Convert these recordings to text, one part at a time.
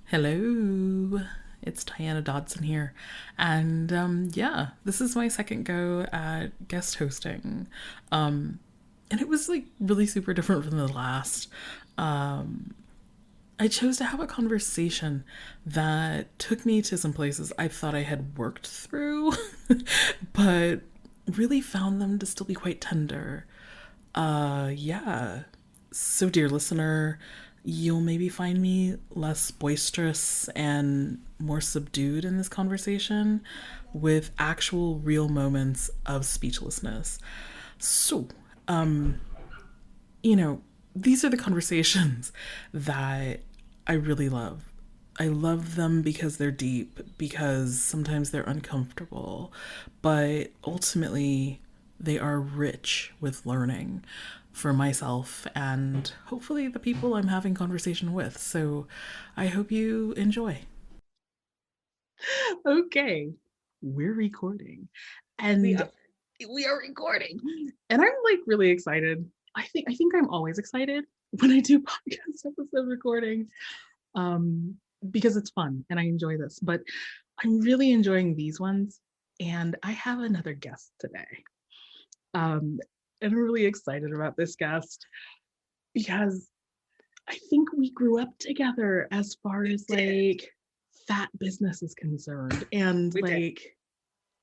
Hello, it's Diana Dodson here. And yeah, this is my second go at guest hosting. Um, and it was like really super different from the last. Um, I chose to have a conversation that took me to some places I thought I had worked through, but really found them to still be quite tender. Yeah. So, dear listener, you'll maybe find me less boisterous and more subdued in this conversation with actual real moments of speechlessness. So, you know, these are the conversations that I really love. I love them because they're deep, because sometimes they're uncomfortable, but ultimately they are rich with learning for myself and hopefully the people I'm having conversation with. So I hope you enjoy. Okay, we're recording We and are. we are recording. And I'm like really excited. I think I'm always excited when I do podcast episode recordings um because it's fun and I enjoy this. But I'm really enjoying these ones and I have another guest today. Um and I'm really excited about this guest because I think we grew up together as far We as did. like fat business is concerned and We did. like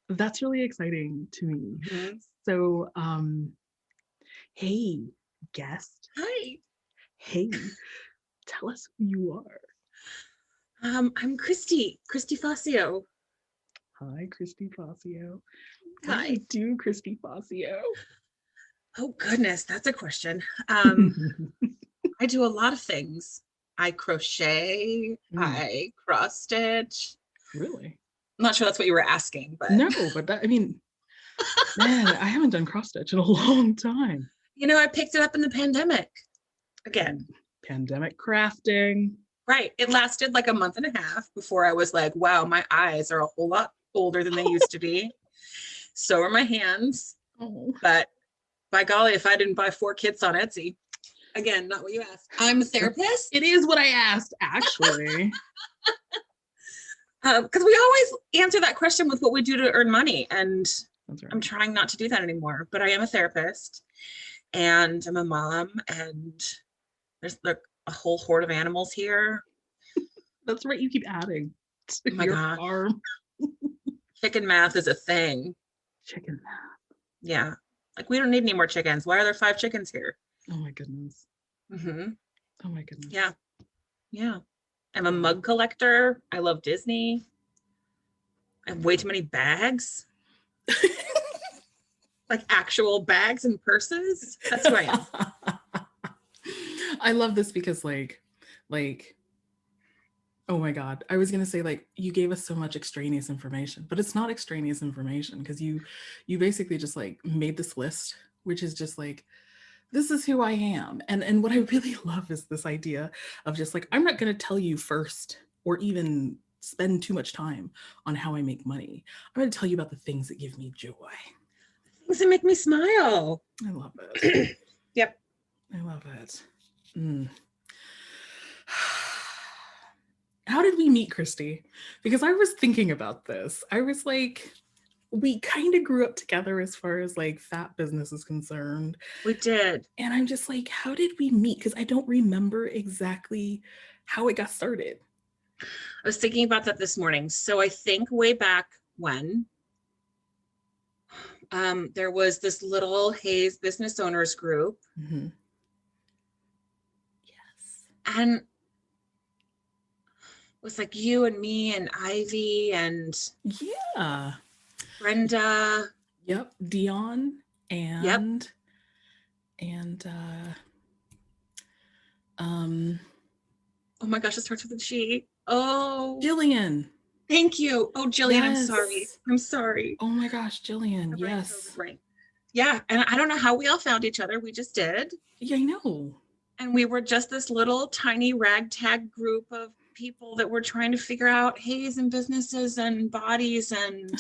that's really exciting to me. Mm-hmm. So, hey, guest, Hi. hey, tell us who you are. I'm Kristy Fassio. Hi, Kristy Fassio. What do you Hi. do, Kristy Fassio? Oh goodness, that's a question. Um, I do a lot of things. I crochet, Mm, I cross stitch. really? I'm not sure that's what you were asking, but No, but that, I mean, man, I haven't done cross stitch in a long time. I picked it up in the pandemic again. Pandemic crafting. Right. It lasted like a month and a half before I was like, wow, my eyes are a whole lot older than they used to be. So are my hands. Oh, But by golly, if I didn't buy 4 kits on Etsy, again, not what you asked. I'm a therapist it is what I asked, actually. because we always answer that question with what we do to earn money. And That's I'm right. trying not to do that anymore. But I am a therapist and I'm a mom, and there's like a whole horde of animals here. That's right. You keep adding to Oh my your gosh, farm. chicken math is a thing. Chicken. Yeah. Like we don't need any more chickens. Why are there 5 chickens here? Oh my goodness. Hmm. Oh my Yeah. goodness. Yeah. I'm a Wow. mug collector. I love Disney. I have way too many bags, like actual bags and purses. That's who I am. I love this because like oh my god, I was going to say like you gave us so much extraneous information, but it's not extraneous information because you basically just like made this list which is just like this is who I am. And what I really love is this idea of just like I'm not going to tell you first or even spend too much time on how I make money. I'm going to tell you about the things that give me joy. Things that make me smile. I love it. Yep. I love it. Mm. How did we meet, Kristy? Because I was thinking about this. I was like, we kind of grew up together as far as like fat business is concerned. We did. And I'm just like, how did we meet? Because I don't remember exactly how it got started. I was thinking about that this morning. So I think way back when there was this little Hayes business owners group, Mm-hmm. Yes. and it was like you and me and Ivy and Yeah. Brenda. Yep. Dion Yep. and um Oh my gosh, it starts with a G. Oh, Jillian. thank you. Oh, Jillian, I'm sorry. Yes. I'm sorry. Oh my gosh, Jillian. The brain cells are Yes. brain. Yeah, and I don't know how we all found each other. We just did. Yeah, I know. And we were just this little tiny ragtag group of people that were trying to figure out haze and businesses and bodies, and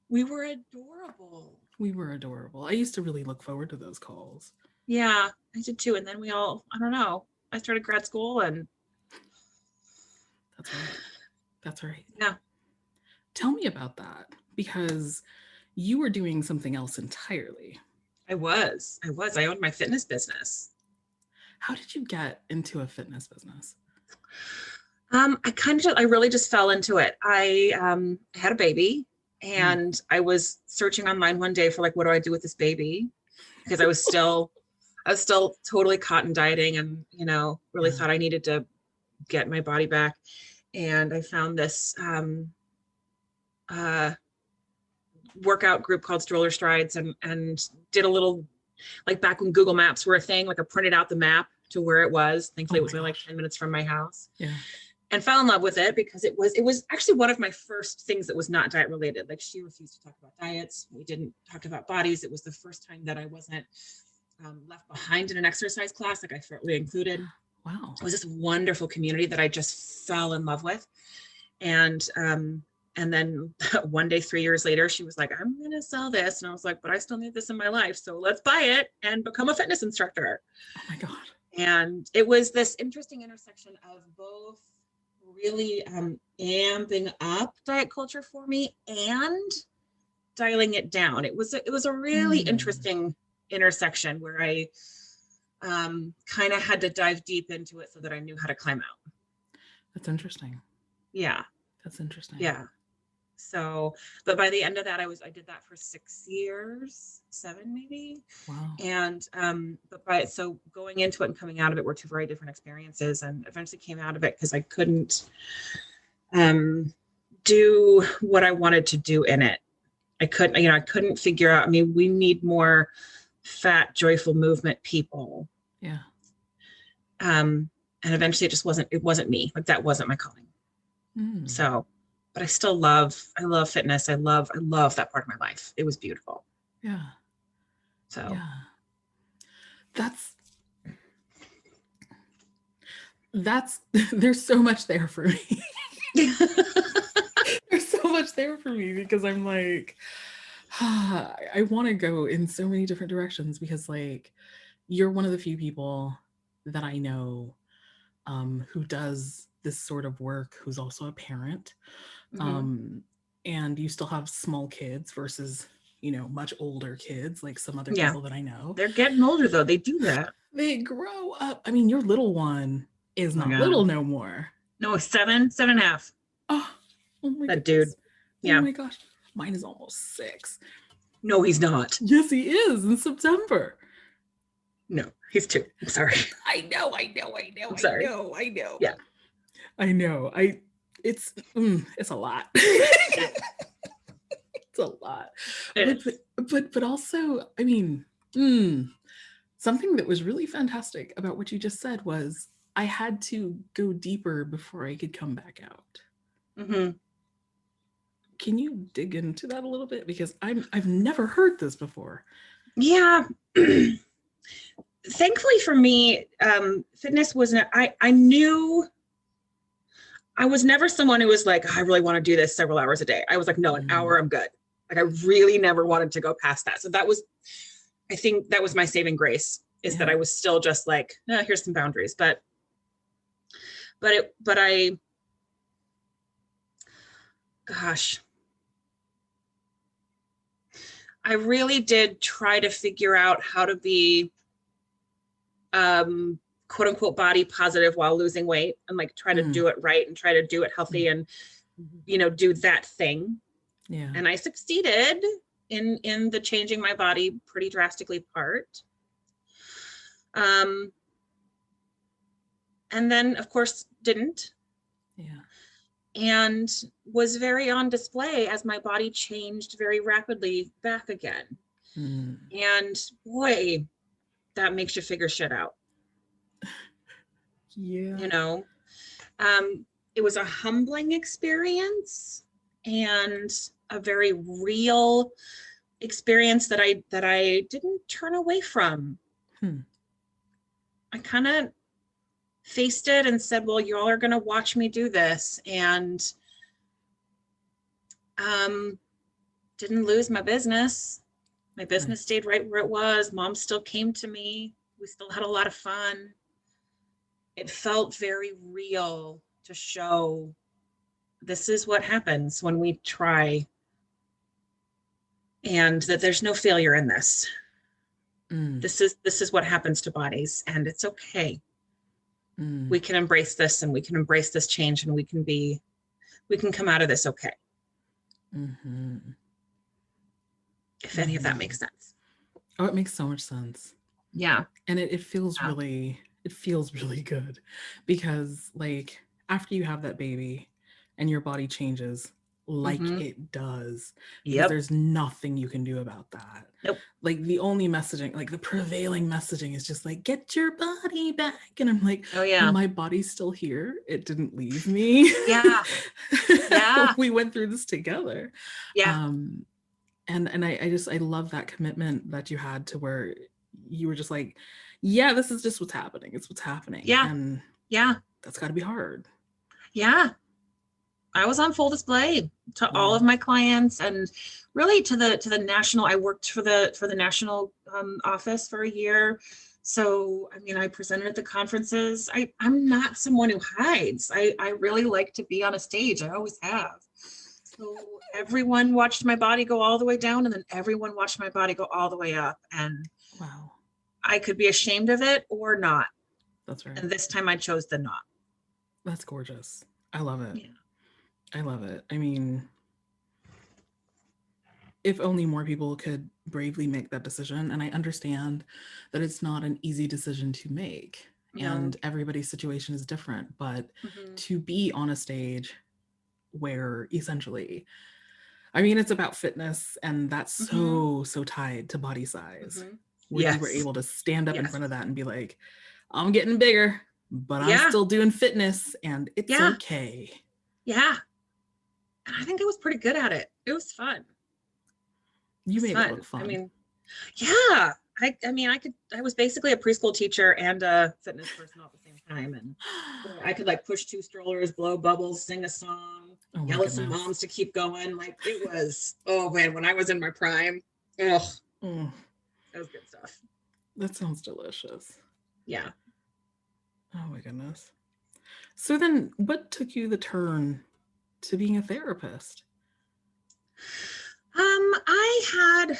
we were adorable. We were adorable. I used to really look forward to those calls. Yeah, I did too. And then I don't know, I started grad school and That's right. That's right. Yeah. Tell me about that, because you were doing something else entirely. I was. I owned my fitness business. How did you get into a fitness business? I really just fell into it. I had a baby, and I was searching online one day for like, what do I do with this baby? Because I was still totally caught in dieting, and, you know, really thought I needed to get my body back. And I found this workout group called Stroller Strides, and did a little, like back when Google Maps were a thing, like I printed out the map to where it was. Thankfully, it was only like 10 minutes from my house. Yeah. And fell in love with it because it was actually one of my first things that was not diet related. Like, she refused to talk about diets. We didn't talk about bodies. It was the first time that I wasn't left behind in an exercise class. Like, I felt really included. Wow. It was this wonderful community that I just fell in love with. And then one day, 3 years later, she was like, I'm going to sell this. And I was like, but I still need this in my life. So let's buy it and become a fitness instructor. Oh my God. And it was this interesting intersection of both really amping up diet culture for me and dialing it down. It was a really interesting intersection where I kind of had to dive deep into it so that I knew how to climb out. That's interesting. Yeah. That's interesting. Yeah. So, but by the end of that, I did that for 6 years, 7 maybe. Wow. And, so going into it and coming out of it were two very different experiences, and eventually came out of it because I couldn't do what I wanted to do in it. I couldn't figure out, I mean, we need more fat, joyful movement people. Yeah. And eventually it wasn't me. Like, that wasn't my calling. So, but I love fitness. I love that part of my life. It was beautiful. Yeah. So yeah. That's there's so much there for me. There's so much there for me because I'm like, I want to go in so many different directions, because like, you're one of the few people that I know who does this sort of work, who's also a parent. And you still have small kids versus, you know, much older kids, like some other people that I know. They're getting older though. They do that. They grow up. I mean, your little one is not little no more. No, 7.5. Oh my that goodness. Dude. Yeah. Oh my gosh. Mine is almost 6. No, he's not. Yes, he is, in September. No, he's 2. I'm sorry. I know. I'm sorry. I know. Yeah. I know. It's a lot. It's a lot. But also, I mean, something that was really fantastic about what you just said was I had to go deeper before I could come back out. Can you dig into that a little bit? Because I've never heard this before. Yeah. Thankfully for me, fitness wasn't, I knew I was never someone who was like, I really want to do this several hours a day. I was like, no, an hour, I'm good. Like, I really never wanted to go past that. So I think that was my saving grace, is that I was still just like, here's some boundaries. But I really did try to figure out how to be quote unquote body positive while losing weight, and like try to do it right and try to do it healthy and, you know, do that thing. Yeah. And I succeeded in the changing my body pretty drastically part. And then of course didn't. Yeah. And was very on display as my body changed very rapidly back again. And boy, that makes you figure shit out. Yeah. You know, it was a humbling experience and a very real experience that I didn't turn away from. I kind of faced it and said, well, you all are going to watch me do this. And didn't lose my business. My business stayed right where it was. Mom still came to me. We still had a lot of fun. It felt very real to show this is what happens when we try, and that there's no failure in this. This is what happens to bodies, and it's okay. We can embrace this, and we can embrace this change, and we can come out of this okay. If any of that makes sense. Oh, it makes so much sense. Yeah. And it feels really good, because like after you have that baby and your body changes like it does, because there's nothing you can do about that. Nope. Like the only messaging, like the prevailing messaging is just like, get your body back. And I'm like, oh yeah, well, my body's still here. It didn't leave me. Yeah. Yeah. We went through this together. Yeah. And I love that commitment that you had, to where you were just like, yeah, this is just what's happening. It's what's happening. Yeah. And yeah, that's got to be hard. Yeah. I was on full display to all of my clients, and really to the national. I worked for the national office for a year. So, I mean, I presented at the conferences. I'm not someone who hides. I really like to be on a stage. I always have. So everyone watched my body go all the way down, and then everyone watched my body go all the way up. And wow, I could be ashamed of it or not. That's right. And this time I chose the not. That's gorgeous. I love it. Yeah. I love it. I mean, if only more people could bravely make that decision. And I understand that it's not an easy decision to make, and everybody's situation is different, but to be on a stage where essentially, I mean, it's about fitness, and that's so tied to body size, where you were able to stand up in front of that and be like, I'm getting bigger, but I'm still doing fitness, and it's okay. Yeah. And I think I was pretty good at it. It was fun. You made it look fun. I mean, yeah. I was basically a preschool teacher and a fitness person at the same time. And I could like push 2 strollers, blow bubbles, sing a song, yell at some moms to keep going. Like it was, oh man, when I was in my prime, that was good stuff. That sounds delicious. Yeah. Oh my goodness. So then what took you the turn to being a therapist? I had,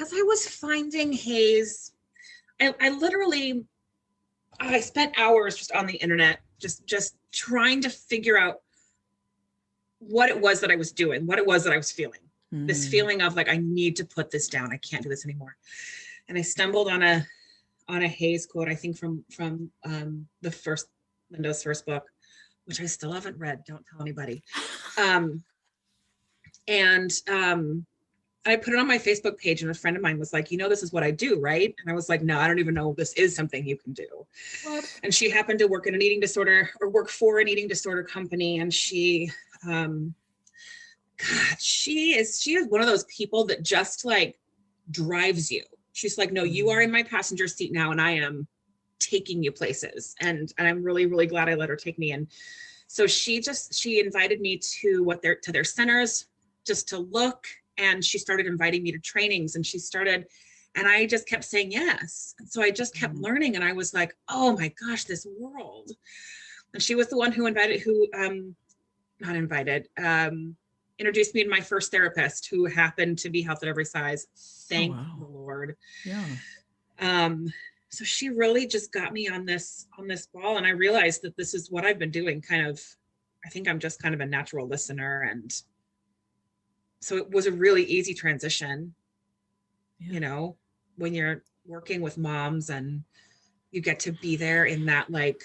as I was finding haze, I literally, I spent hours just on the internet, just trying to figure out what it was that I was doing, what it was that I was feeling. This feeling of like, I need to put this down. I can't do this anymore. And I stumbled on a haze quote, I think from Linda's first book, which I still haven't read. Don't tell anybody. I put it on my Facebook page, and a friend of mine was like, this is what I do, right? And I was like, no, I don't even know if this is something you can do. What? And she happened to work in an eating disorder, or work for an eating disorder company. And she is one of those people that just like drives you. She's like, no, you are in my passenger seat now, and I am taking you places. And I'm really, really glad I let her take me. And so she invited me to their centers just to look. And she started inviting me to trainings, and and I just kept saying yes. And so I just kept learning, and I was like, oh my gosh, this world. And she was the one who introduced me to my first therapist, who happened to be Health at Every Size. Thank the Lord. Yeah. So she really just got me on this ball, and I realized that this is what I've been doing. I think I'm just kind of a natural listener, and so it was a really easy transition. When you're working with moms and you get to be there in that, like,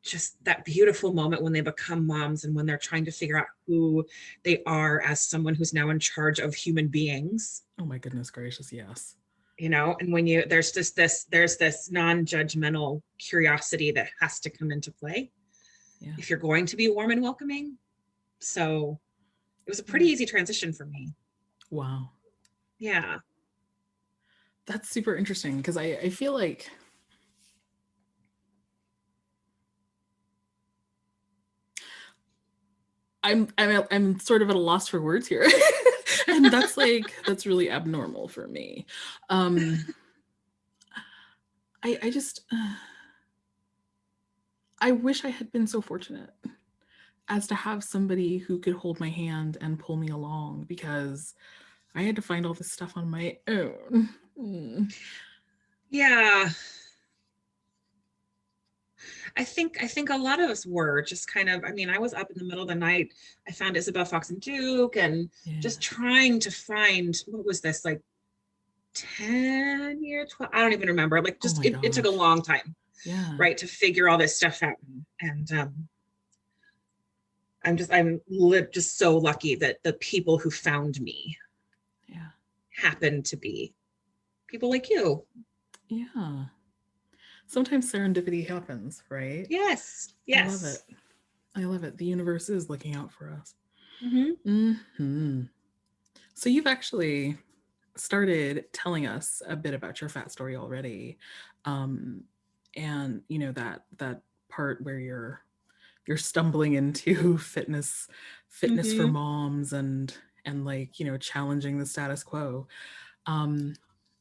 just that beautiful moment when they become moms and when they're trying to figure out who they are as someone who's now in charge of human beings. Oh my goodness gracious, yes. And when there's this non-judgmental curiosity that has to come into play if you're going to be warm and welcoming. So it was a pretty easy transition for me. Wow. Yeah. That's super interesting, because I feel like I'm sort of at a loss for words here. And that's really abnormal for me. I just I wish I had been so fortunate as to have somebody who could hold my hand and pull me along, because I had to find all this stuff on my own. Yeah. I think a lot of us were just kind of, I mean, I was up in the middle of the night. I found Isabel Fox and Duke and Yeah. just trying to find, what was this, like 10 years, 12, I don't even remember. Like just it took a long time. Yeah. Right, to figure all this stuff out. And I'm just so lucky that the people who found me happened to be people like you. Yeah. Sometimes serendipity happens, right? Yes. I love it. I love it. The universe is looking out for us. So you've actually started telling us a bit about your fat story already. And you know, that part where you're stumbling into fitness for moms and like, you know, challenging the status quo.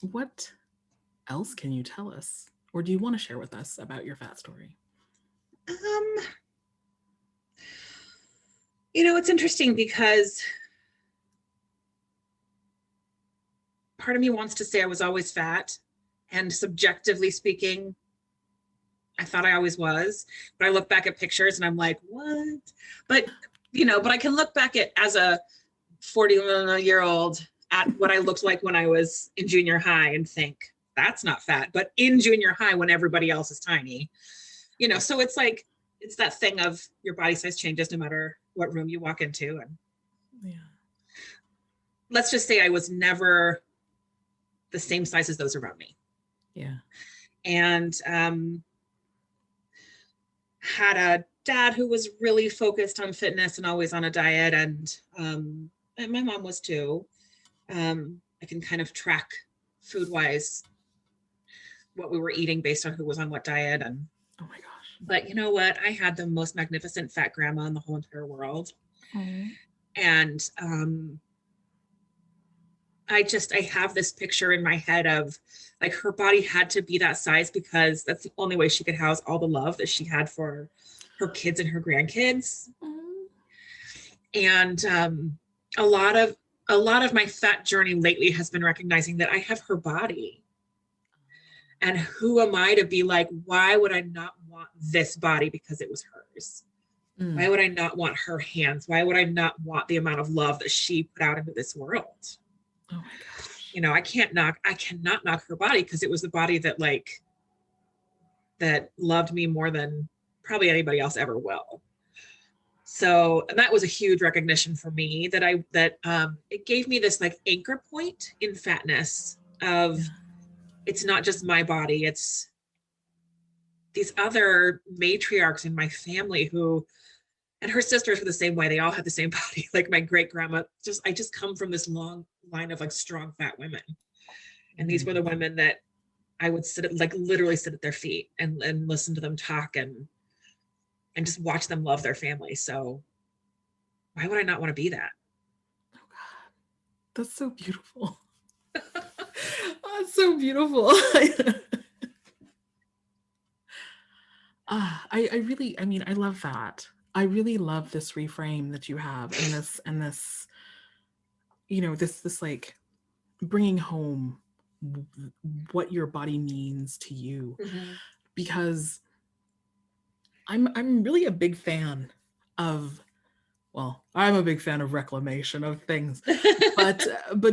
What else can you tell us, or do you want to share with us about your fat story? You know, it's interesting because part of me wants to say I was always fat, and subjectively speaking, I thought I always was, but I look back at pictures and I'm like, what? But, you know, but I can look back at as a 40-year-old at what I looked like when I was in junior high and think, that's not fat. But in junior high, when everybody else is tiny, you know, so it's like, it's that thing of your body size changes no matter what room you walk into. And let's just say I was never the same size as those around me. Yeah. And had a dad who was really focused on fitness and always on a diet. And my mom was too. I can kind of track food wise what we were eating based on who was on what diet. And oh my gosh. But you know what? I had the most magnificent fat grandma in the whole entire world. And I have this picture in my head of like her body had to be that size because that's the only way she could house all the love that she had for her kids and her grandkids. And a lot of my fat journey lately has been recognizing that I have her body. And who am I to be like, why would I not want this body because it was hers? Why would I not want her hands? Why would I not want the amount of love that she put out into this world? Oh my gosh. You know, I cannot knock her body because it was the body that that loved me more than probably anybody else ever will. So that was a huge recognition for me that it gave me this like anchor point in fatness of it's not just my body, it's these other matriarchs in my family who, and her sisters were the same way. They all had the same body. Like my great grandma, I just come from this long line of like strong fat women. And these were the women that I would literally sit at their feet and listen to them talk and just watch them love their family. So why would I not want to be that? Oh God, that's so beautiful. That's so beautiful. I love that. I really love this reframe that you have and this, you know, this like bringing home what your body means to you, because I'm really a big fan of, well, I'm a big fan of reclamation of things, but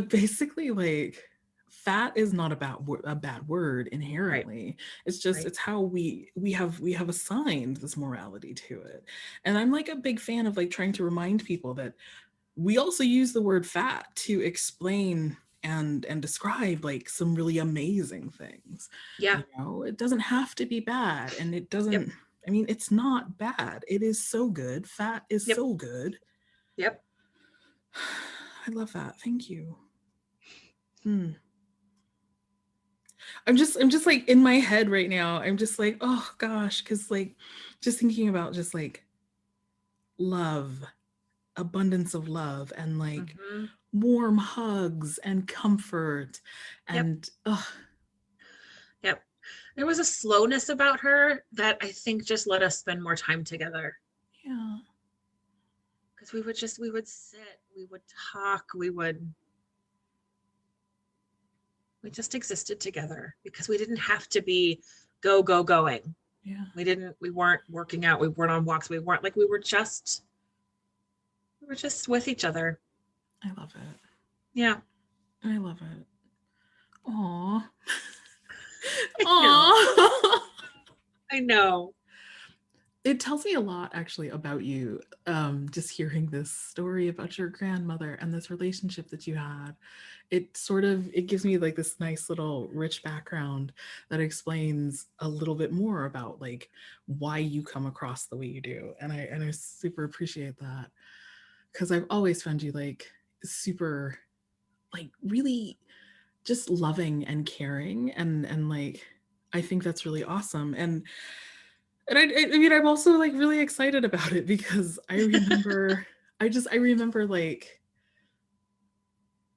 basically like fat is not about a bad word inherently. Right. It's just it's how we have assigned this morality to it. And I'm like a big fan of like trying to remind people that we also use the word fat to explain and describe like some really amazing things. Yeah. You know, it doesn't have to be bad, and it doesn't I mean, it's not bad. It is so good. Fat is so good. Yep. I love that. Thank you. I'm just like in my head right now. I'm just like, oh gosh, because like just thinking about just like love, abundance of love, and like warm hugs and comfort and Yep. there was a slowness about her that I think just let us spend more time together. Yeah. Because we would sit, we would talk, we just existed together because we didn't have to be going. Yeah. We weren't working out, we weren't on walks, we were just with each other. I love it. Yeah. I love it. Aw. I Aw. I know. It tells me a lot actually about you, just hearing this story about your grandmother and this relationship that you had. It gives me like this nice little rich background that explains a little bit more about like why you come across the way you do. And I super appreciate that, because I've always found you like super, like really just loving and caring, and like I think that's really awesome. And I mean, I'm also like really excited about it because I remember, I remember like,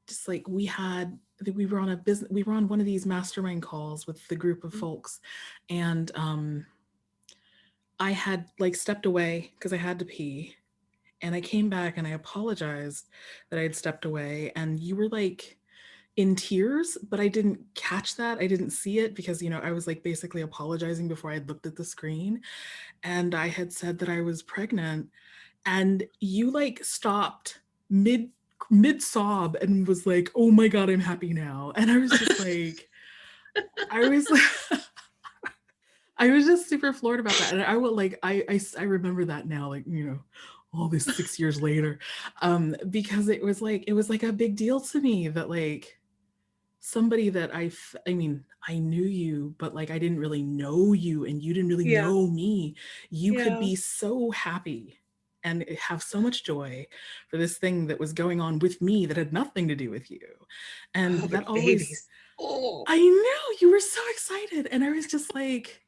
just like we were on we were on one of these mastermind calls with the group of folks, and I had like stepped away because I had to pee, and I came back and I apologized that I had stepped away, and you were like in tears, but I didn't catch that. I didn't see it because, I was like basically apologizing before I had looked at the screen. And I had said that I was pregnant, and you like stopped mid sob and was like, "Oh my God, I'm happy now." And I was just like, I was like, I was just super floored about that. And I will like, I remember that now, like, all this 6 years later, because it was like a big deal to me that like somebody that I mean, I knew you, but like I didn't really know you and you didn't really Yeah. know me. You could Yeah. be so happy and have so much joy for this thing that was going on with me that had nothing to do with you. And Oh, that but always, babies. Oh. I know you were so excited. And I was like,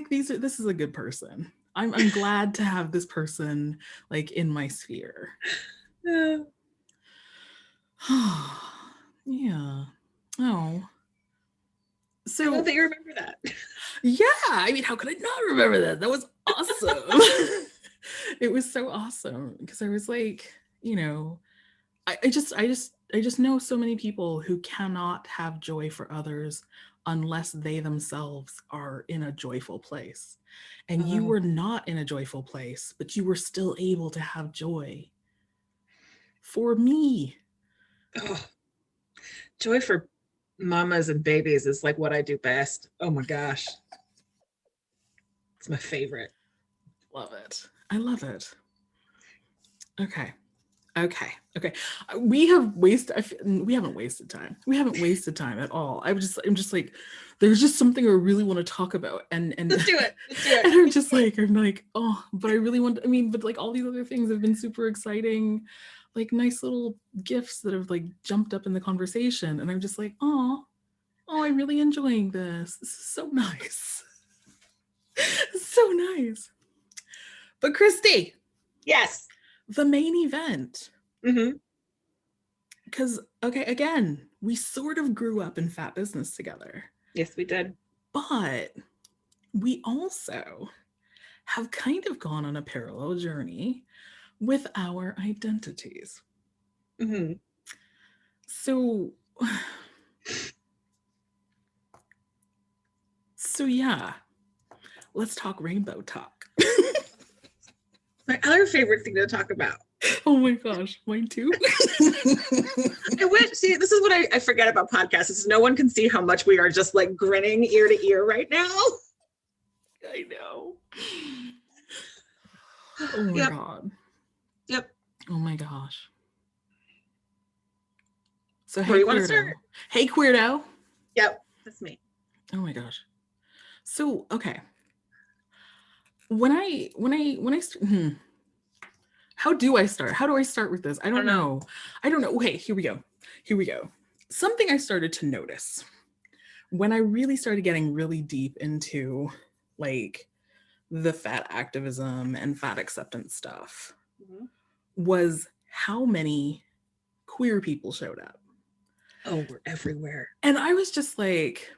this is a good person. I'm glad to have this person like in my sphere. Yeah. Yeah. Oh. So I love that you remember that. yeah, I mean, how could I not remember that? That was awesome. It was so awesome because I was like, I just know so many people who cannot have joy for others unless they themselves are in a joyful place. And you were not in a joyful place, but you were still able to have joy for me. Oh, joy for mamas and babies is like what I do best. Oh my gosh. It's my favorite. Love it. I love it. Okay. We haven't wasted time. We haven't wasted time at all. I'm just like, there's just something I really want to talk about, and Let's do it. and I'm like, oh, but I really want. I mean, but like all these other things have been super exciting, like nice little gifts that have like jumped up in the conversation, and I'm just like, oh, I'm really enjoying this. This is so nice, so nice. But Kristy, Yes. the main event. Mm-hmm. Because, okay, again, we sort of grew up in fat business together, Yes, we did. but we also have kind of gone on a parallel journey with our identities. Mm-hmm. So yeah, let's talk rainbow talk. My other favorite thing to talk about. Oh my gosh, mine too. See, this is what I forget about podcasts is no one can see how much we are just like grinning ear to ear right now. I know. Oh my God. Yep. Oh my gosh. So Where hey, you want to Queerdo. start? Hey, Queerdo. Yep, that's me. Oh my gosh. So, okay. When I how do I start? How do I start with this? I don't know. Okay, here we go. Something I started to notice when I really started getting really deep into like the fat activism and fat acceptance stuff was how many queer people showed up. Oh, we're everywhere. And I was just like,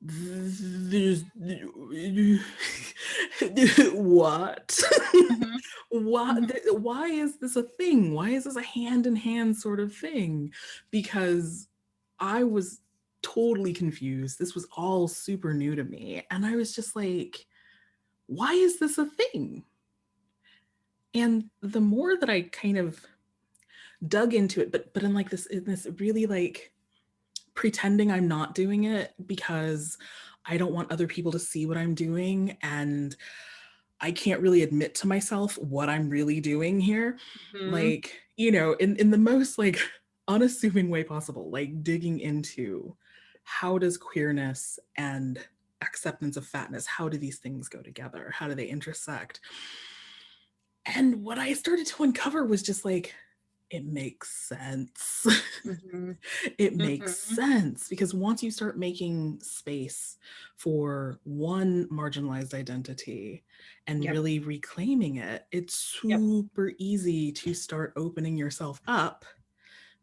there's what? Mhm. Why, Mhm. why is this a thing? Why is this a hand in hand sort of thing? Because I was totally confused. This was all super new to me. And I was just like, why is this a thing? And the more that I kind of dug into it, but in like this, in this really like pretending I'm not doing it because I don't want other people to see what I'm doing, and I can't really admit to myself what I'm really doing here. Mhm. Like, you know, in the most like unassuming way possible, like digging into how does queerness and acceptance of fatness, how do these things go together? How do they intersect? And what I started to uncover was just like, it makes sense. Mhm. It makes Mhm. sense because once you start making space for one marginalized identity and Yep. really reclaiming it, it's Yep. super easy to start opening yourself up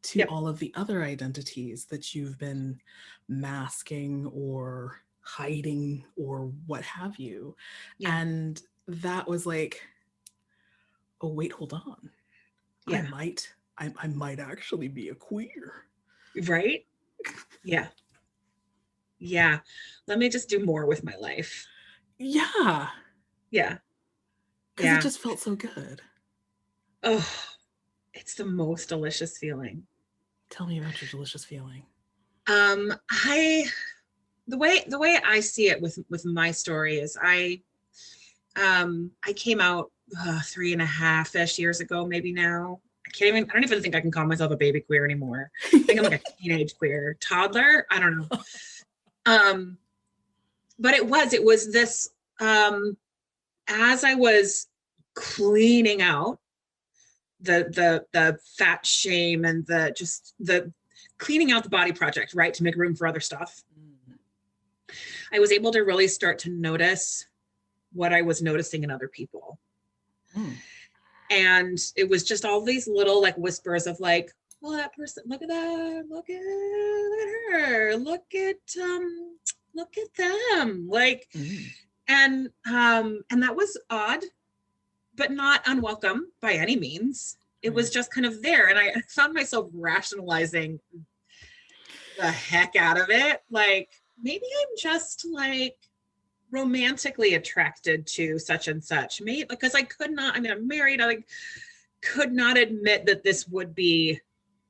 to Yep. all of the other identities that you've been masking or hiding or what have you. Yeah. And that was like, oh, wait, hold on. I Yeah. might, I might actually be a queer. Right? Yeah. Yeah. Let me just do more with my life. Yeah, Yeah. because it Yeah. just felt so good. Oh, it's the most delicious feeling. Tell me about your delicious feeling. I the way I see it with my story is I came out 3.5-ish years ago, maybe now. I don't even think I can call myself a baby queer anymore. I think I'm like a teenage queer toddler. I don't know. Um, but it was this as I was cleaning out the fat shame and the cleaning out the body project, right, to make room for other stuff. I was able to really start to notice what I was noticing in other people. Mm. And it was just all these little like whispers of like, well, that person, look at that, look at her, look at them. Like, Mm. and that was odd, but not unwelcome by any means. It was Right. just kind of there. And I found myself rationalizing the heck out of it. Like, maybe I'm just like romantically attracted to such and such. Maybe because I could not, I mean, I'm married, I like could not admit that this would be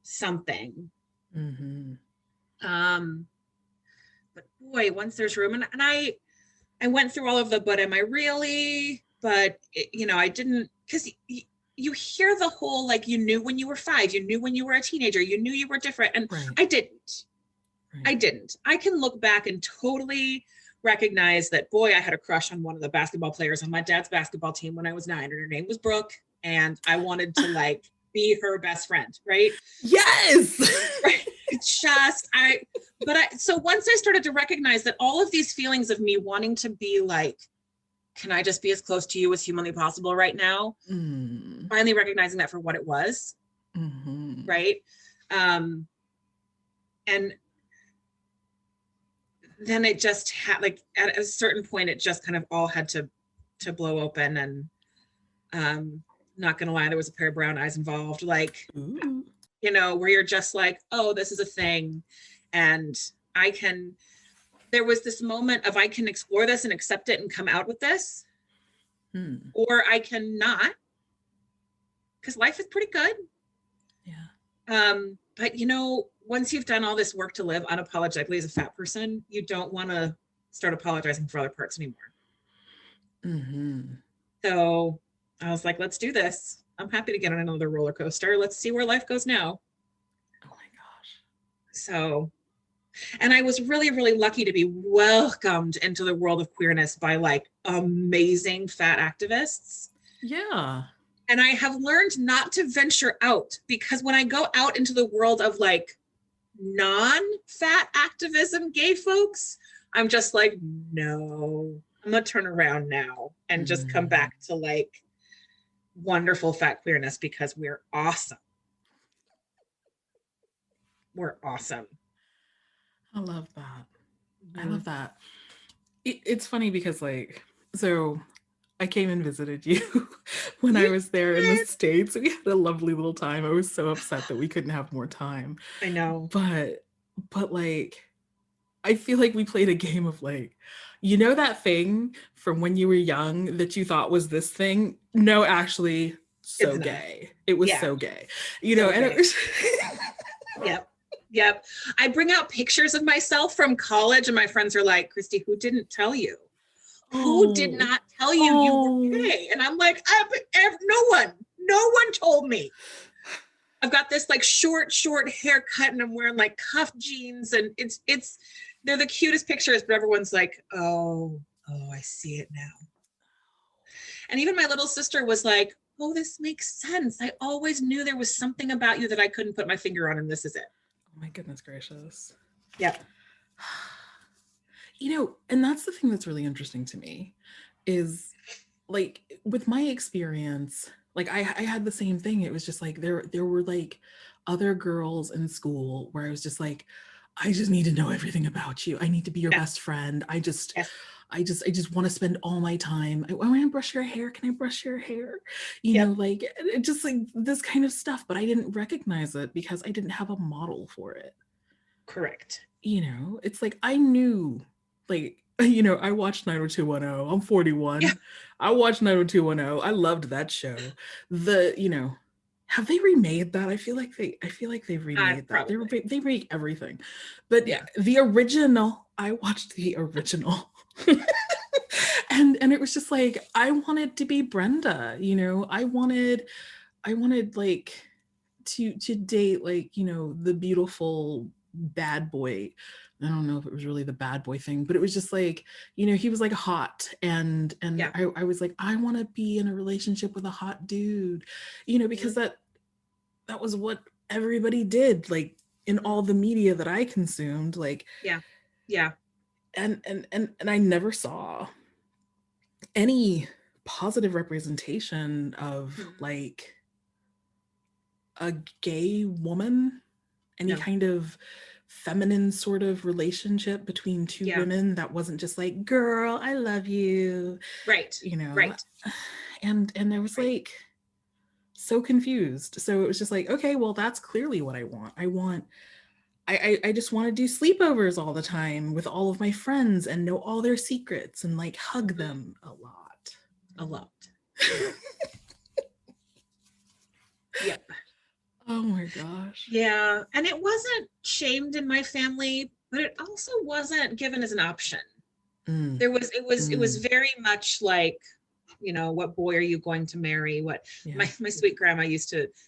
something. Mm-hmm. Um, but boy, once there's room, and I went through all of the, but am I really? But you know, I didn't, because you hear the whole like you knew when you were 5, you knew when you were a teenager, you knew you were different, and Right. I didn't. Right. I didn't. I can look back and totally recognize that, boy, I had a crush on one of the basketball players on my dad's basketball team when I was 9, and her name was Brooke, and I wanted to like be her best friend, right? Yes. Right. It's just so once I started to recognize that all of these feelings of me wanting to be like, can I just be as close to you as humanly possible right now? Mm. Finally recognizing that for what it was, Mm-hmm. right? And then it just had like at a certain point it just kind of all had to blow open, and not gonna lie, there was a pair of brown eyes involved, like, Ooh. you know, where you're just like, oh, this is a thing, and I can, there was this moment of I can explore this and accept it and come out with this, Mm. or I cannot, because life is pretty good. Yeah. But you know, once you've done all this work to live unapologetically as a fat person, you don't want to start apologizing for other parts anymore. Mm-hmm. So I was like, let's do this. I'm happy to get on another roller coaster. Let's see where life goes now. Oh my gosh. So, and I was really, really lucky to be welcomed into the world of queerness by like amazing fat activists. Yeah. And I have learned not to venture out, because when I go out into the world of like non-fat activism gay folks, I'm just like, no, I'm gonna turn around now and just come Mm. back to like wonderful fat queerness, because we're awesome. We're awesome. I love that. I love that. It's funny because like, so I came and visited you when I You was there in the did. States. We had a lovely little time. I was so upset that we couldn't have more time. I know. But like, I feel like we played a game of like, you know, that thing from when you were young that you thought was this thing? No, actually, It's so not. gay. It was Yeah. so gay. You know, So and it gay. was Yep. Yep. I bring out pictures of myself from college, and my friends are like, Kristy, who didn't tell you? Who did oh, not tell you you were oh. gay? And I'm like, no one told me. I've got this like short haircut, and I'm wearing like cuff jeans, and they're the cutest pictures, but everyone's like, oh, I see it now. And even my little sister was like, oh, this makes sense. I always knew there was something about you that I couldn't put my finger on, and this is it. Oh my goodness gracious. Yep. You know, and that's the thing that's really interesting to me is like with my experience, like I had the same thing. It was just like there were like other girls in school where I was just like, I just need to know everything about you. I need to be your best friend. I just want to spend all my time. I want to brush your hair. Can I brush your hair? You know, like it just like this kind of stuff. But I didn't recognize it because I didn't have a model for it. Correct. You know, it's like I knew, like, you know, I watched 90210. I'm 41. Yeah. I watched 90210. I loved that show. You know, have they remade that? I feel like they've remade that. They remake everything. But Yeah. the original, I watched the original. and it was just like I wanted to be Brenda, you know. I wanted like to date like, you know, the beautiful bad boy. I don't know if it was really the bad boy thing, but it was just like, you know, he was like hot and I was like, I want to be in a relationship with a hot dude, you know, because that was what everybody did, like in all the media that I consumed, like and I never saw any positive representation of like a gay woman, any kind of feminine sort of relationship between two women that wasn't just like, girl, I love you. Right. You know, right. And I was like so confused. So it was just like, okay, well, that's clearly what I want. I just want to do sleepovers all the time with all of my friends and know all their secrets and like hug them a lot. A lot. Yep. Oh my gosh. Yeah. And it wasn't shamed in my family, but it also wasn't given as an option. It was very much like, you know, what boy are you going to marry? What my sweet grandma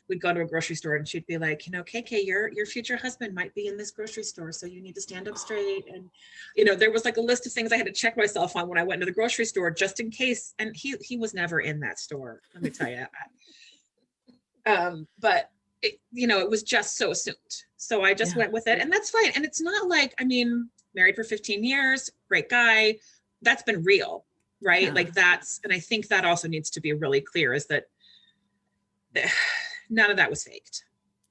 would go to a grocery store and she'd be like, you know, KK, your future husband might be in this grocery store, so you need to stand up straight. And, you know, there was like a list of things I had to check myself on when I went to the grocery store just in case. And he was never in that store, let me tell you. But it, you know, it was just so assumed. So I just went with it, and that's fine. And it's not like, I mean, married for 15 years, great guy. That's been real, right? Yeah. Like and I think that also needs to be really clear, is that none of that was faked.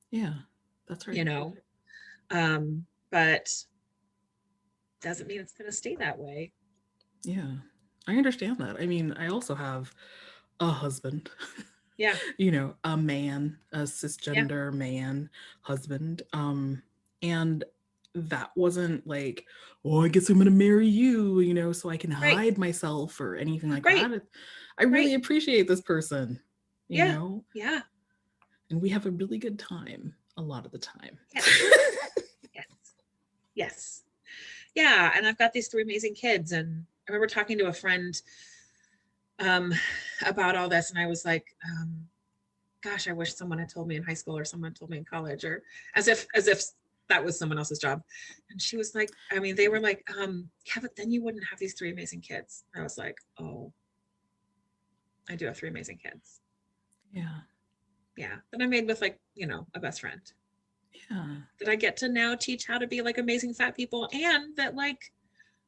Yeah, that's right. You know, but doesn't mean it's going to stay that way. Yeah, I understand that. I mean, I also have a husband. Yeah. You know, a man, a cisgender man husband. And that wasn't like, oh, I guess I'm gonna marry you, you know, so I can hide myself or anything like that. I really appreciate this person, you know? Yeah. And we have a really good time a lot of the time. Yes. Yeah. And I've got these 3 amazing kids. And I remember talking to a friend about all this, and I was like, gosh, I wish someone had told me in high school, or someone told me in college, or as if that was someone else's job. And she was like, I mean, they were like, yeah, but then you wouldn't have these 3 amazing kids. I was like, oh, I do have 3 amazing kids. Yeah. That I made with, like, you know, a best friend. Yeah. That I get to now teach how to be like amazing fat people, and that like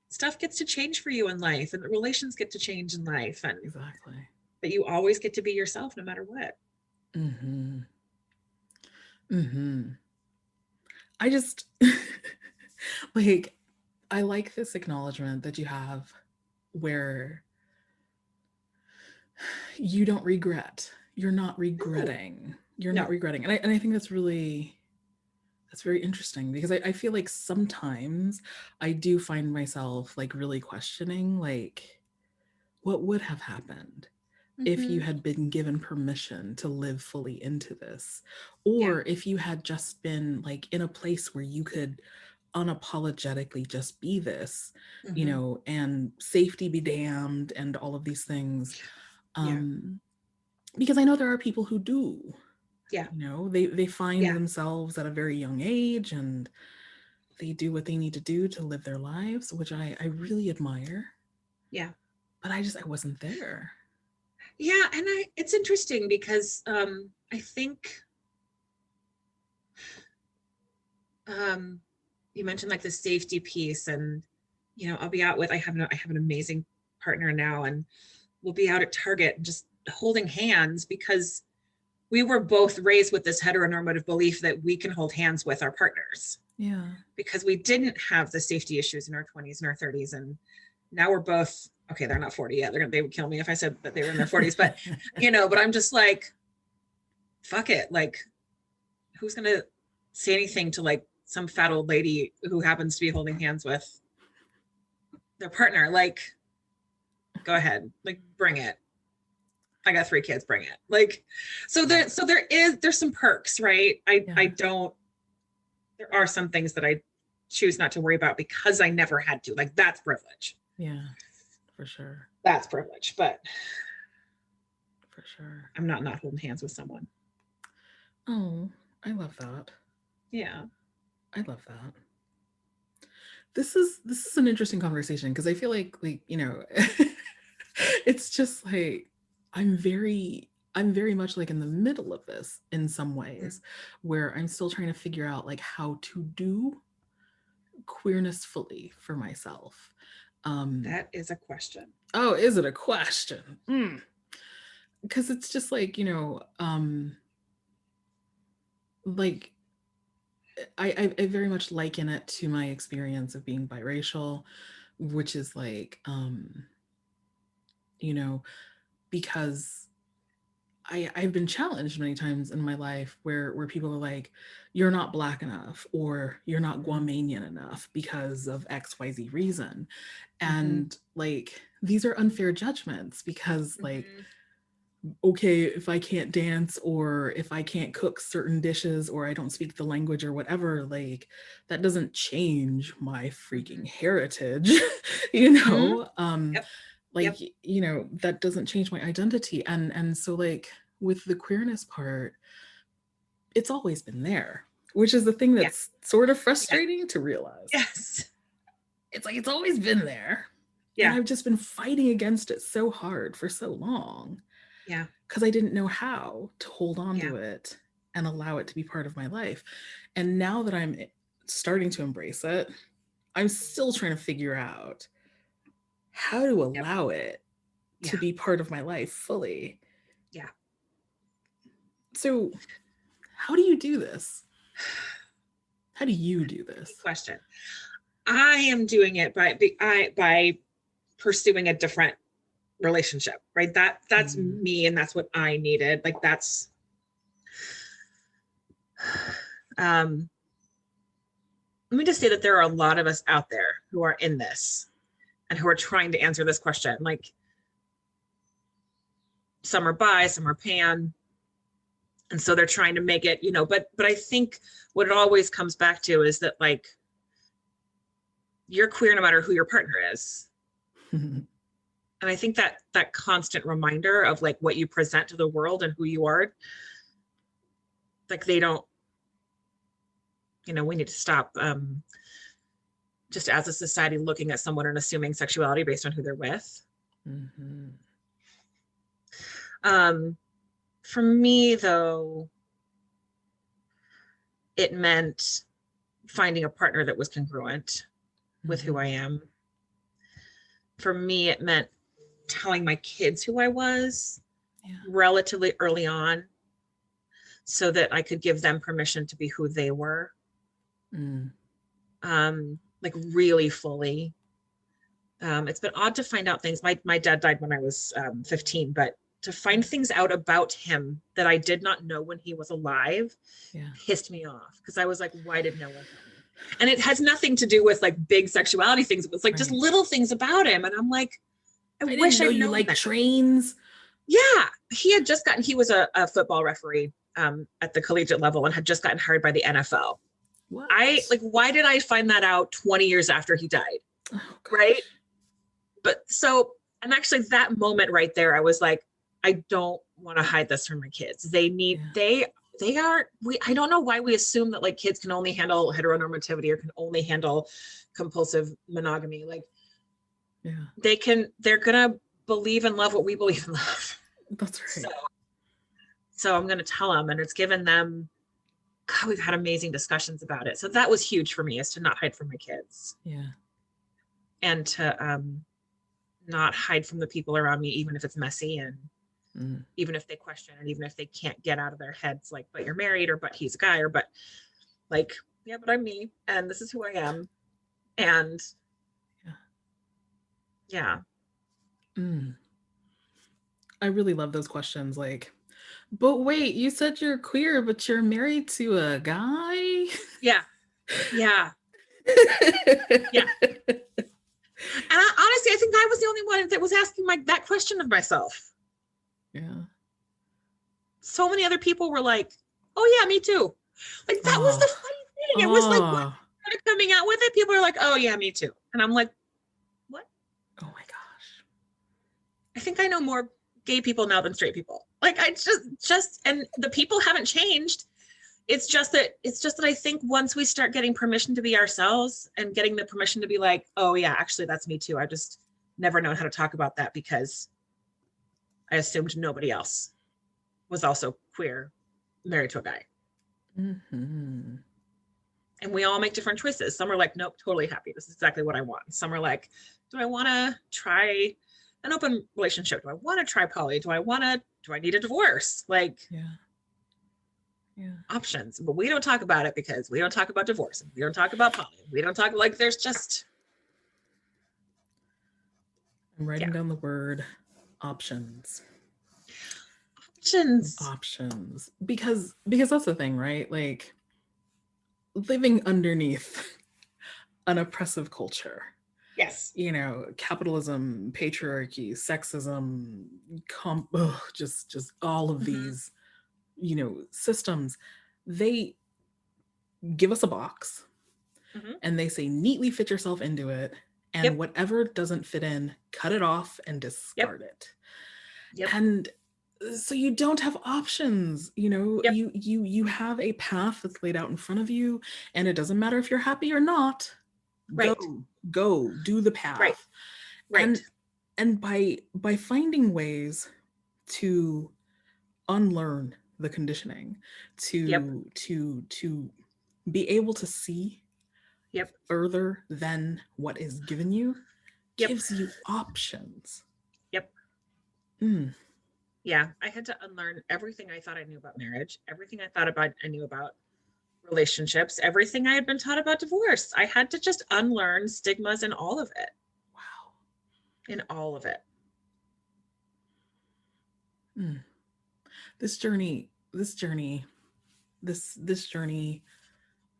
stuff gets to change for you in life, and the relations get to change in life, and but you always get to be yourself no matter what. I just like, I like this acknowledgement that you have where you don't regret. You're not regretting. You're not regretting. And I think that's very interesting, because I feel like sometimes I do find myself like really questioning, like, what would have happened if you had been given permission to live fully into this, or if you had just been like in a place where you could unapologetically just be this, you know, and safety be damned and all of these things. Because I know there are people who do. You know, they find themselves at a very young age and they do what they need to do to live their lives, which I really admire. But I wasn't there. And it's interesting because I think you mentioned like the safety piece, and you know, I'll be out with I have an amazing partner now, and we'll be out at Target just holding hands because we were both raised with this heteronormative belief that we can hold hands with our partners. Because we didn't have the safety issues in our 20s and our 30s, and now we're both okay. They're not 40 yet. They would kill me if I said that they were in their 40s, but you know, but I'm just like, fuck it. Like, who's gonna say anything to like some fat old lady who happens to be holding hands with their partner? Like, go ahead, like, bring it. I got 3 kids, bring it. Like, there's some perks, right? There are some things that I choose not to worry about because I never had to. Like, that's privilege. Yeah, for sure. That's privilege, but for sure, I'm not holding hands with someone. Oh, I love that. Yeah, I love that. This is an interesting conversation because I feel like you know, it's just like I'm very much like in the middle of this in some ways, where I'm still trying to figure out like how to do queerness fully for myself. That is a question. Oh, is it a question? Because it's just like, you know, like I very much liken it to my experience of being biracial, which is like, you know, because I've been challenged many times in my life where people are like, you're not Black enough, or you're not Guamanian enough because of XYZ reason. And like, these are unfair judgments because like, okay, if I can't dance or if I can't cook certain dishes or I don't speak the language or whatever, like that doesn't change my freaking heritage, you know? Like, you know, that doesn't change my identity. And so like with the queerness part, it's always been there, which is the thing that's sort of frustrating to realize. It's like, it's always been there. And I've just been fighting against it so hard for so long. Because I didn't know how to hold on to it and allow it to be part of my life. And now that I'm starting to embrace it, I'm still trying to figure out how to allow it to be part of my life fully. So how do you do this? How do you do this? Good question. I am doing it by pursuing a different relationship, right? That's me, and that's what I needed. Like, that's let me just say that there are a lot of us out there who are in this and who are trying to answer this question. Like, some are bi, some are pan, and so they're trying to make it, you know, but I think what it always comes back to is that like, you're queer no matter who your partner is. And I think that constant reminder of like what you present to the world and who you are, like, they don't, you know, we need to stop just as a society looking at someone and assuming sexuality based on who they're with. For me though, it meant finding a partner that was congruent with who I am. For me, it meant telling my kids who I was relatively early on so that I could give them permission to be who they were. like really fully. It's been odd to find out things. My dad died when I was 15, but to find things out about him that I did not know when he was alive pissed me off, because I was like, why did no one tell me? And it has nothing to do with like big sexuality things. It was like just little things about him. And I'm like, I wish didn't know I'd you known like that. trains. Yeah. He was a football referee at the collegiate level and had just gotten hired by the NFL. What? Why did I find that out 20 years after he died? Oh, right? But and actually that moment right there, I was like, I don't want to hide this from my kids. They need, I don't know why we assume that like kids can only handle heteronormativity or can only handle compulsive monogamy. Like, they're going to believe and love what we believe in love. That's right. So I'm going to tell them, and it's given them, God, we've had amazing discussions about it. So that was huge for me, is to not hide from my kids. Yeah. And to not hide from the people around me, even if it's messy, and even if they question, and even if they can't get out of their heads, like, but you're married, or but he's a guy, or but like, yeah, but I'm me, and this is who I am. And I really love those questions. Like, but wait, you said you're queer, but you're married to a guy? Yeah. And honestly, I think I was the only one that was asking that question of myself. Yeah. So many other people were like, oh yeah, me too. Like, that was the funny thing. It was like, when I started coming out with it, people are like, oh yeah, me too. And I'm like, what? Oh my gosh. I think I know more gay people now than straight people. Like, I just, and the people haven't changed. It's just that I think once we start getting permission to be ourselves, and getting the permission to be like, oh yeah, actually that's me too. I just never known how to talk about that because I assumed nobody else was also queer, married to a guy. Mm-hmm. And we all make different choices. Some are like, nope, totally happy. This is exactly what I want. Some are like, do I want to try an open relationship? Do I want to try poly? Do I need a divorce? Like, options. But we don't talk about it because we don't talk about divorce. We don't talk about poly. We don't talk, like, there's just. I'm writing down the word options. Options. Because that's the thing, right? Like, living underneath an oppressive culture. Yes. You know, capitalism, patriarchy, sexism, just all of these, you know, systems, they give us a box and they say, neatly fit yourself into it. And whatever doesn't fit in, cut it off and discard it. And so you don't have options, you know. You have a path that's laid out in front of you, and it doesn't matter if you're happy or not. Go do the path. And by finding ways to unlearn the conditioning, to be able to see further than what is given you, gives you options. Yeah, I had to unlearn everything I thought I knew about marriage, everything I knew about relationships, everything I had been taught about divorce. I had to just unlearn stigmas in all of it. Wow. In all of it. This journey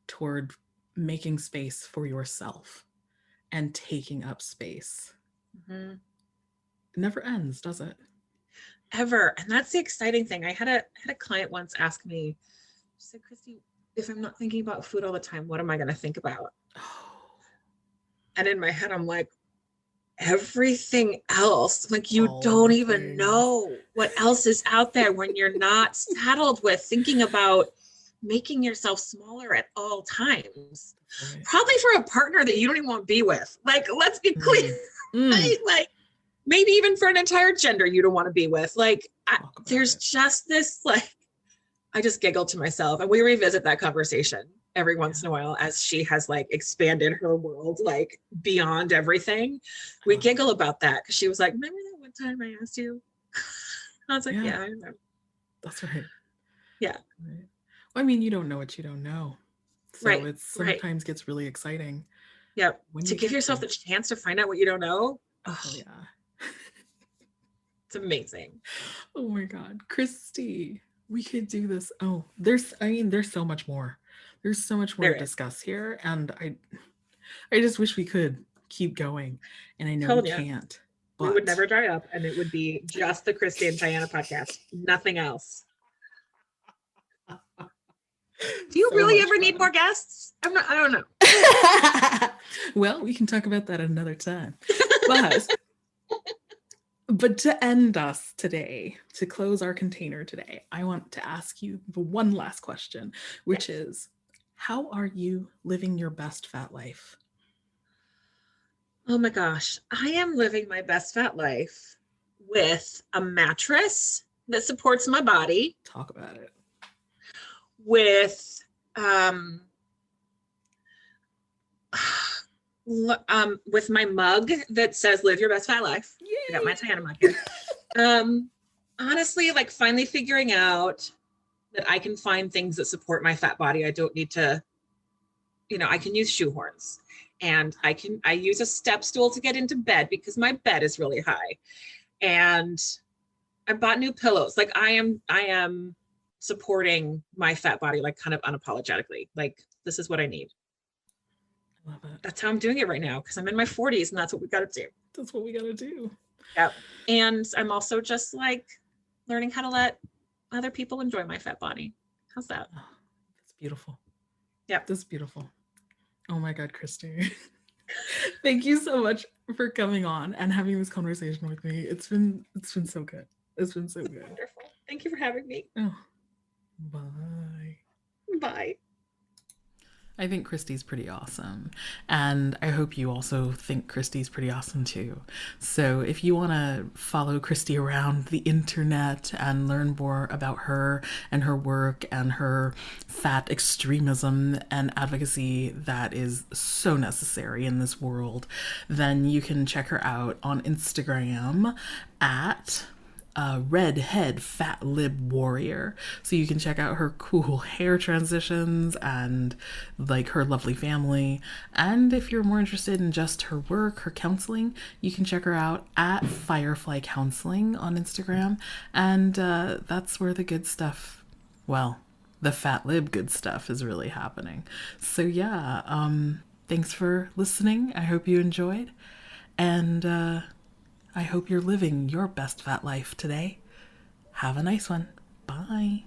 toward making space for yourself and taking up space never ends, does it? Ever. And that's the exciting thing. I had a client once ask me, she said, Kristy, if I'm not thinking about food all the time, what am I going to think about? And in my head, I'm like, everything else. Like, you don't even know what else is out there when you're not saddled with thinking about making yourself smaller at all times. Probably for a partner that you don't even want to be with. Like, let's be clear. Right? Like, maybe even for an entire gender you don't want to be with. Like, there's just this, like, I just giggle to myself, and we revisit that conversation every once in a while as she has like expanded her world, like beyond everything. We giggle about that because she was like, remember that one time I asked you? I was like, yeah, I remember. That's right. Yeah. Well, I mean, you don't know what you don't know. So it sometimes gets really exciting Yeah. When To you give get yourself there. the chance to find out what you don't know. Oh Oh, yeah. it's amazing. Oh my God, Kristy, we could do this. Oh, there's so much more. There's so much more There to is. discuss here, and I just wish we could keep going, and I know we Told ya. can't. We would But never dry up, and it would be just the Kristy and Diana podcast, nothing else. Do you so really much ever need fun. more guests? I don't know. Well, we can talk about that another time. But to end us today, to close our container today, I want to ask you the one last question, which is, how are you living your best fat life? Oh my gosh. I am living my best fat life with a mattress that supports my body, Talk about it. with with my mug that says "Live your best fat life." Yay! I got my Diana mug here. Honestly, like finally figuring out that I can find things that support my fat body. I don't need to, I can use shoehorns, and I use a step stool to get into bed because my bed is really high. And I bought new pillows. Like I am supporting my fat body, like kind of unapologetically. Like this is what I need. Love it. That's how I'm doing it right now because I'm in my 40s and that's what we got to do. That's what we got to do. Yeah. And I'm also just like learning how to let other people enjoy my fat body. How's that? Oh, that's beautiful. Yeah. That's beautiful. Oh my God, Kristy. Thank you so much for coming on and having this conversation with me. It's been so good. It's been so good. Wonderful. Thank you for having me. Oh, bye. Bye. I think Kristy's pretty awesome. And I hope you also think Kristy's pretty awesome too. So if you want to follow Kristy around the internet and learn more about her and her work and her fat extremism and advocacy that is so necessary in this world, then you can check her out on Instagram at redhead fat lib warrior, so you can check out her cool hair transitions and like her lovely family. And if you're more interested in just her work, her counseling, you can check her out at Firefly Counseling on Instagram, and that's where the good stuff, well, the fat lib good stuff is really happening. So yeah, thanks for listening. I hope you enjoyed, and I hope you're living your best fat life today. Have a nice one. Bye.